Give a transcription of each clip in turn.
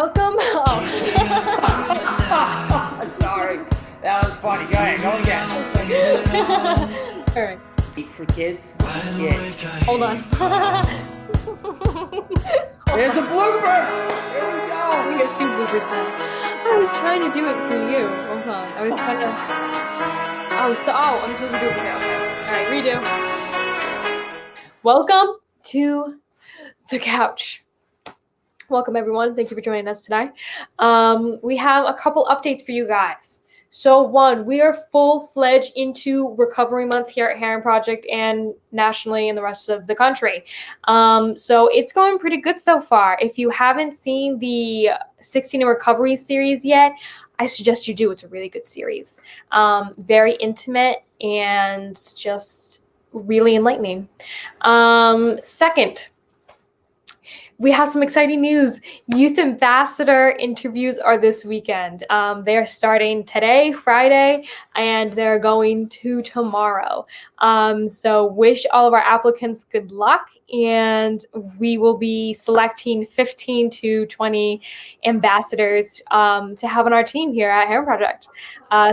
Welcome. Sorry, that was funny. Go ahead, go again. All right. Eat for kids. Yeah. Hold on. There's a blooper. Here we go. We have 2 bloopers now. I was trying to do it for you. Hold on. I was trying to. I'm supposed to do it for you. Okay. All right, redo. Welcome to the couch. Welcome, everyone. Thank you for joining us today. We have a couple updates for you guys. So, one, we are full-fledged into Recovery Month here at Herren Project and nationally in the rest of the country. So it's going pretty good so far. If you haven't seen the 16 in Recovery series yet, I suggest you do. It's a really good series. Very intimate and just really enlightening. Second, we have some exciting news. Youth Ambassador interviews are this weekend. They are starting today, Friday, and they're going to tomorrow. So wish all of our applicants good luck, and we will be selecting 15 to 20 ambassadors to have on our team here at Herren Project.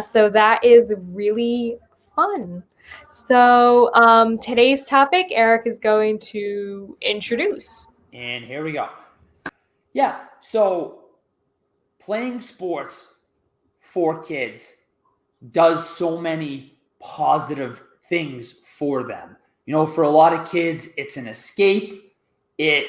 So that is really fun. So today's topic, Eric is going to introduce. And here we go. Yeah, so playing sports for kids does so many positive things for them. You know, for a lot of kids, it's an escape. It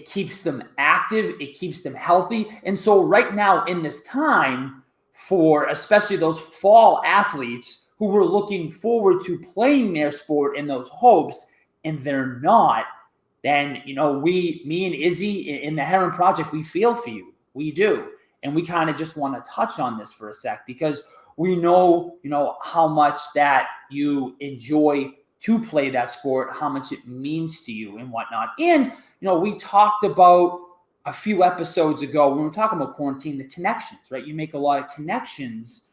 keeps them active. It keeps them healthy. And so right now in this time, for especially those fall athletes who were looking forward to playing their sport in those hopes, and they're not, then, you know, me and Izzy in the Herren Project, we feel for you. We do. And we kind of just want to touch on this for a sec because we know, you know, how much that you enjoy to play that sport, how much it means to you and whatnot. And, you know, we talked about a few episodes ago when we were talking about quarantine, the connections, right? You make a lot of connections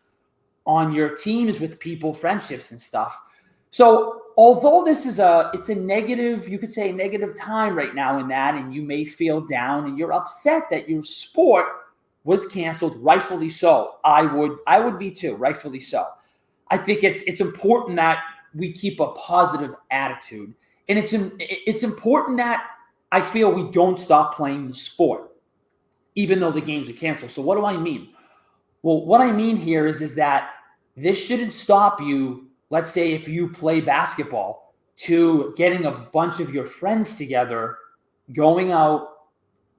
on your teams with people, friendships and stuff. So although this is it's a negative, you could say negative time right now in that, and you may feel down and you're upset that your sport was canceled, rightfully so. I would be too, rightfully so. I think it's important that we keep a positive attitude, and it's important that I feel we don't stop playing the sport, even though the games are canceled. So what do I mean? Well, what I mean here is that this shouldn't stop you. Let's say if you play basketball, to getting a bunch of your friends together, going out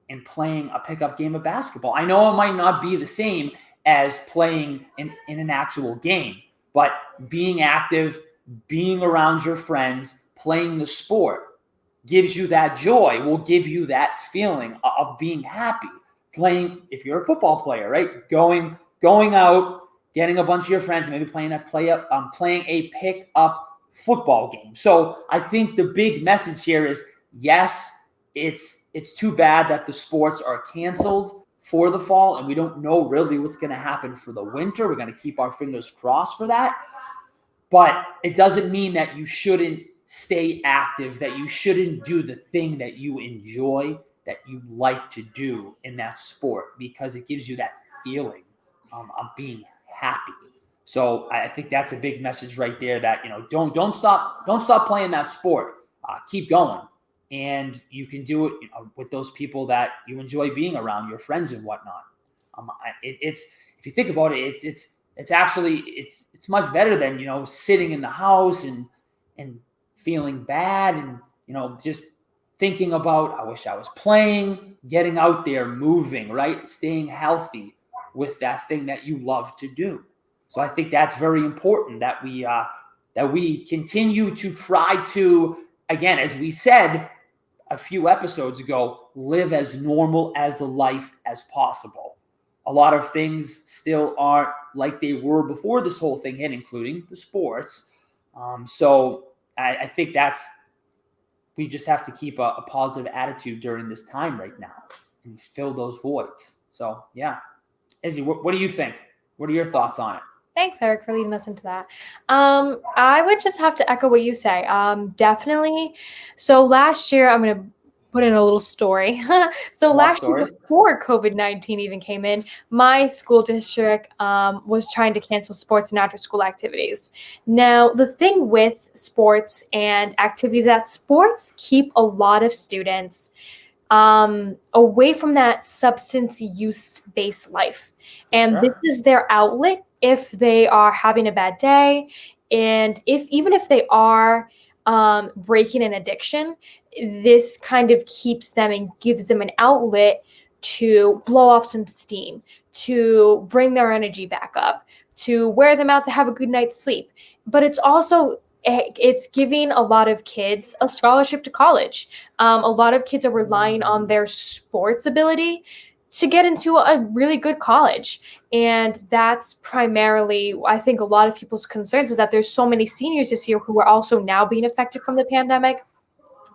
and playing a pickup game of basketball. I know it might not be the same as playing in an actual game, but being active, being around your friends, playing the sport gives you that joy, will give you that feeling of being happy. Playing, if you're a football player, right? Going out, getting a bunch of your friends, maybe playing a pick-up football game. So I think the big message here is, yes, it's too bad that the sports are canceled for the fall, and we don't know really what's going to happen for the winter. We're going to keep our fingers crossed for that. But it doesn't mean that you shouldn't stay active, that you shouldn't do the thing that you enjoy, that you like to do in that sport, because it gives you that feeling of being happy. So I think that's a big message right there, that, you know, don't stop playing that sport. Keep going, and you can do it, you know, with those people that you enjoy being around, your friends and whatnot. It's if you think about it, it's actually it's much better than, you know, sitting in the house and feeling bad and, you know, just thinking about, I wish I was playing. Getting out there, moving, right, staying healthy with that thing that you love to do. So I think that's very important that we continue to try to, again, as we said a few episodes ago, live as normal as a life as possible. A lot of things still aren't like they were before this whole thing hit, including the sports. So I think we just have to keep a positive attitude during this time right now and fill those voids. So yeah. Izzy, what do you think? What are your thoughts on it? Thanks, Eric, for leading us into that. I would just have to echo what you say. Definitely. So last year, I'm going to put in a little story. So Love last year, stories. before COVID-19 even came in, my school district was trying to cancel sports and after-school activities. Now, the thing with sports and activities, that sports keep a lot of students away from that substance use based life. For And this sure. is their outlet if they are having a bad day. And if even if they are breaking an addiction, this kind of keeps them and gives them an outlet to blow off some steam, to bring their energy back up, to wear them out to have a good night's sleep. But it's giving a lot of kids a scholarship to college. A lot of kids are relying on their sports ability to get into a really good college. And that's primarily, I think, a lot of people's concerns is that there's so many seniors this year who are also now being affected from the pandemic,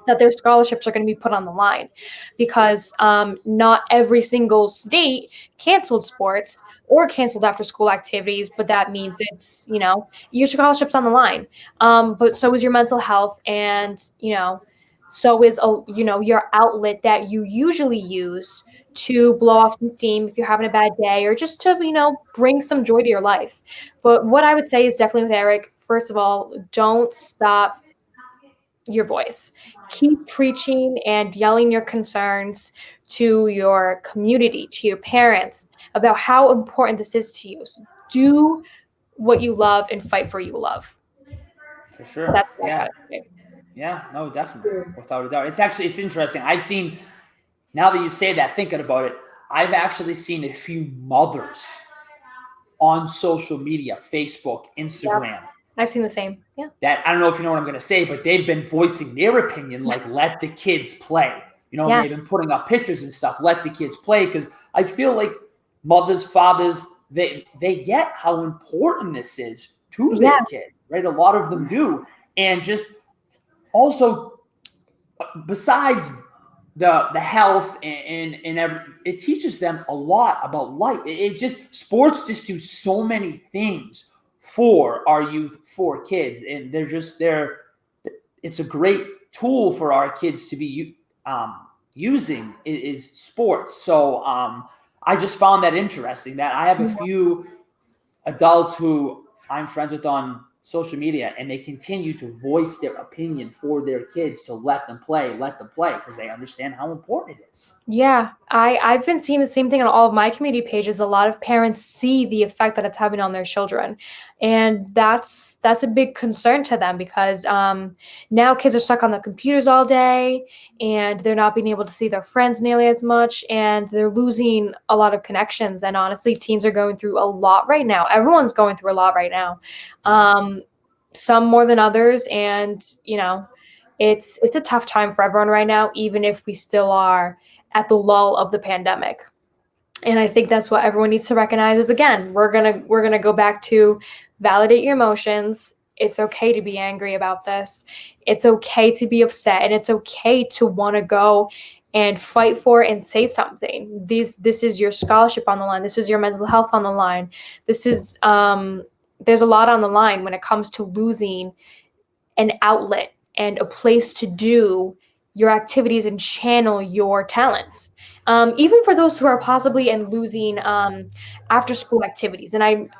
that their scholarships are going to be put on the line because not every single state canceled sports or canceled after school activities, but that means it's, your scholarship's on the line. But so is your mental health, and, so is, your outlet that you usually use to blow off some steam if you're having a bad day or just to, bring some joy to your life. But what I would say is definitely with Eric, first of all, don't stop your voice. Keep preaching and yelling your concerns to your community, to your parents about how important this is to you. So do what you love and fight for what you love. For sure. That's what I Yeah. gotta say. Yeah. No, definitely. Without a doubt. It's interesting. I've seen, now that you say that, thinking about it, I've actually seen a few mothers on social media, Facebook, Yeah, Instagram, I've seen the same. Yeah. that I don't know if you know what I'm going to say, but they've been voicing their opinion, like let the kids play. And Yeah. they've been putting up pictures and stuff, let the kids play, because I feel like mothers, fathers, they get how important this is to Yeah. their kid, right? A lot of them do. And just also, besides the health and every, it teaches them a lot about life. It just, sports just do so many things for our youth, for kids, and they're it's a great tool for our kids to be using, is sports. So I just found that interesting, that I have a few adults who I'm friends with on social media, and they continue to voice their opinion for their kids to let them play, because they understand how important it is. Yeah, I've been seeing the same thing on all of my community pages. A lot of parents see the effect that it's having on their children, and that's a big concern to them because now kids are stuck on the computers all day, and they're not being able to see their friends nearly as much, and they're losing a lot of connections. And honestly, teens are going through a lot right now. Everyone's going through a lot right now, some more than others, and it's a tough time for everyone right now, even if we still are at the lull of the pandemic. And I think that's what everyone needs to recognize is, again, we're gonna go back to validate your emotions. It's okay to be angry about this. It's okay to be upset, and it's okay to want to go and fight for it and say something. This is your scholarship on the line. This is your mental health on the line. This is there's a lot on the line when it comes to losing an outlet and a place to do your activities and channel your talents. Even for those who are possibly and losing after school activities. And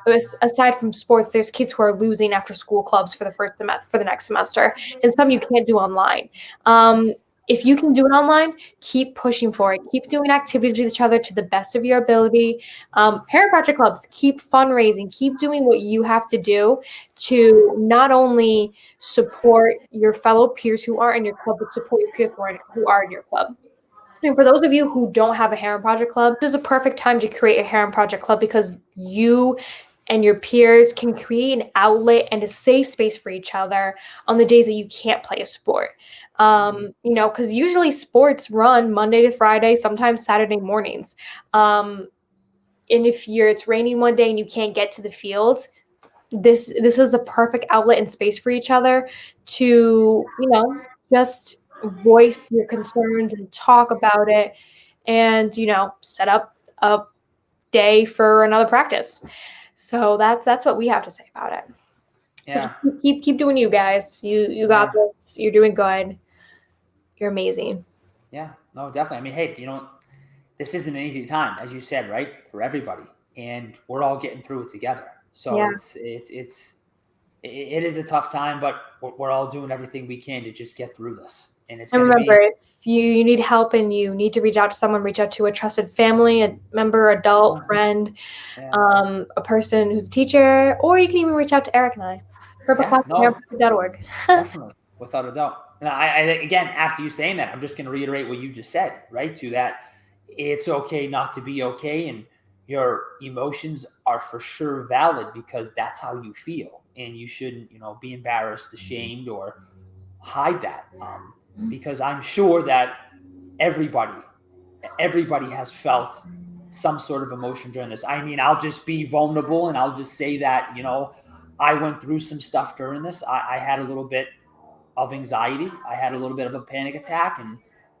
aside from sports, there's kids who are losing after school clubs for the first semester, for the next semester, and some you can't do online. If you can do it online, keep pushing for it. Keep doing activities with each other to the best of your ability. Parent project clubs, keep fundraising. Keep doing what you have to do to not only support your fellow peers who are in your club, but support your peers who are in your club. And for those of you who don't have a Herren Project club, this is a perfect time to create a Herren Project club because you and your peers can create an outlet and a safe space for each other on the days that you can't play a sport. Because usually sports run Monday to Friday, sometimes Saturday mornings. And if it's raining one day and you can't get to the field, this is a perfect outlet and space for each other to just voice your concerns and talk about it, and set up a day for another practice. So that's what we have to say about it. So Yeah. just keep doing you guys. You got this. You're doing good. You're amazing. Yeah, no, definitely. I mean, hey, this isn't an easy time, as you said, right, for everybody, and we're all getting through it together. So Yeah. it is a tough time, but we're all doing everything we can to just get through this. And it's And going to remember, be. if you need help and you need to reach out to someone, reach out to a trusted family, a member, adult, friend, Yeah. a person who's a teacher, or you can even reach out to Eric and I. Yeah, no, purpleclass@herrenproject.org. definitely, without a doubt. And again, after you saying that, I'm just going to reiterate what you just said, right? To that, it's okay not to be okay, and your emotions are for sure valid because that's how you feel, and you shouldn't, be embarrassed, ashamed, or hide that. Because I'm sure that everybody has felt some sort of emotion during this. I mean, I'll just be vulnerable and I'll just say that, I went through some stuff during this. I had a little bit of anxiety. I had a little bit of a panic attack, and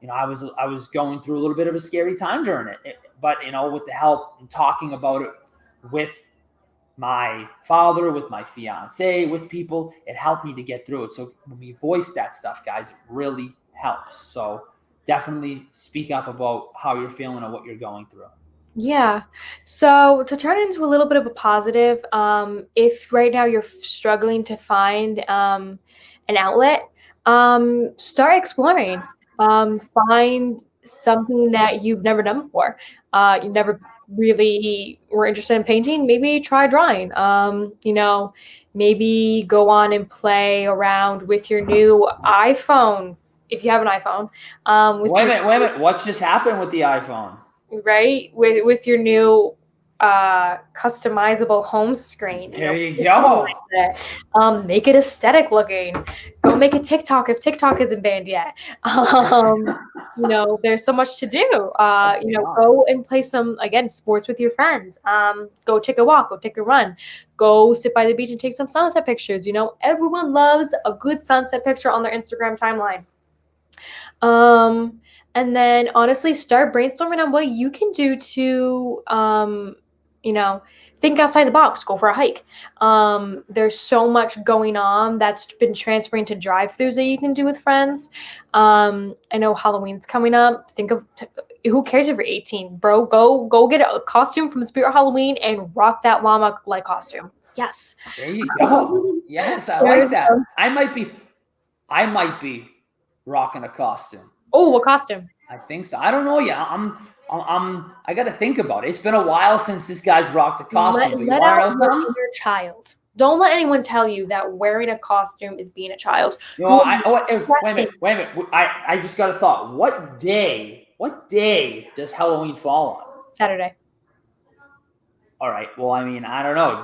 I was going through a little bit of a scary time during it. But with the help and talking about it with my father, with my fiance, with people, it helped me to get through it. So when we voice that stuff, guys, it really helps. So definitely speak up about how you're feeling or what you're going through. Yeah. So to turn it into a little bit of a positive, if right now you're struggling to find an outlet, start exploring. Find something that you've never done before. You never really were interested in painting. Maybe try drawing. Maybe go on and play around with your new iPhone if you have an iPhone. Wait a minute. What's just happened with the iPhone? Right, with your new customizable home screen. There you go. Make it aesthetic looking. Go make a TikTok if TikTok isn't banned yet. There's so much to do. Go and play some, again, sports with your friends. Go take a walk, go take a run, go sit by the beach and take some sunset pictures. Everyone loves a good sunset picture on their Instagram timeline. And then honestly start brainstorming on what you can do to, think outside the box, go for a hike. There's so much going on that's been transferring to drive-throughs that you can do with friends. I know Halloween's coming up. Think of, who cares if you're 18, bro? Go get a costume from Spirit Halloween and rock that llama-like costume. Yes. There you go. Yes, I like that. I might be rocking a costume. Oh, what costume? I think so. I don't know yet. I got to think about it. It's been a while since this guy's rocked a costume. Let out your inner child. Don't let anyone tell you that wearing a costume is being a child. Wait a minute. I just got a thought. What day does Halloween fall on? Saturday. All right. Well, I mean, I don't know.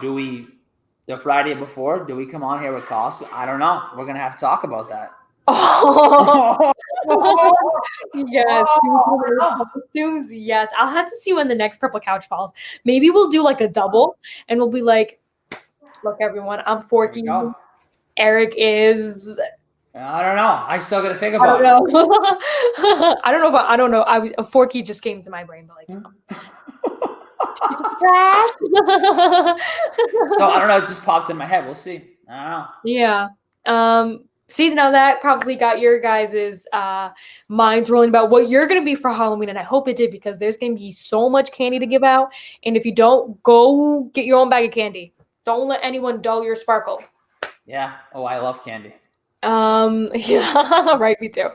The Friday before, do we come on here with costume? I don't know. We're going to have to talk about that. Oh, yes. Costumes, yes. I'll have to see when the next Purple Couch falls. Maybe we'll do like a double and we'll be like, look, everyone, I'm Forky. Eric is... I don't know. I still got to think about it. I don't know. Forky just came to my brain, but like... So I don't know. It just popped in my head. We'll see. I don't know. Yeah. See, now that probably got your guys' minds rolling about what you're going to be for Halloween, and I hope it did, because there's going to be so much candy to give out, and if you don't, go get your own bag of candy. Don't let anyone dull your sparkle. Yeah. Oh, I love candy. Yeah, right, me too.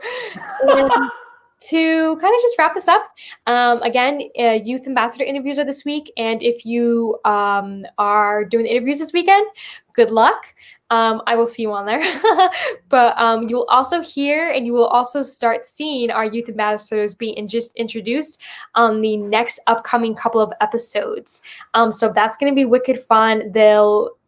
To kind of just wrap this up, again, youth ambassador interviews are this week, and if you are doing the interviews this weekend, good luck. I will see you on there. But you will also hear, and you will also start seeing our youth ambassadors being just introduced on the next upcoming couple of episodes. So that's going to be wicked fun.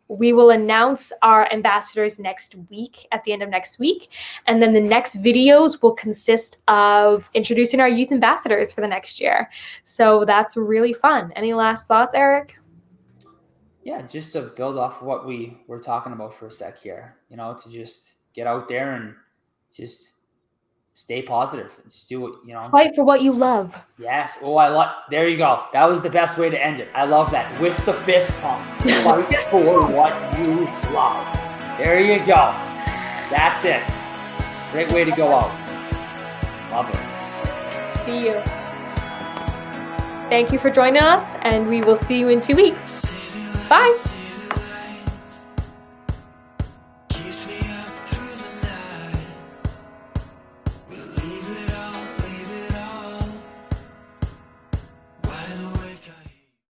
We will announce our ambassadors next week, at the end of next week. And then the next videos will consist of introducing our youth ambassadors for the next year. So that's really fun. Any last thoughts, Eric? Yeah, just to build off what we were talking about for a sec here, to just get out there and just stay positive. Just do what, Fight for what you love. Yes. Oh, there you go. That was the best way to end it. I love that. With the fist pump. Fight for what you love. There you go. That's it. Great way to go out. Love it. Be you. Thank you for joining us, and we will see you in 2 weeks. Bye.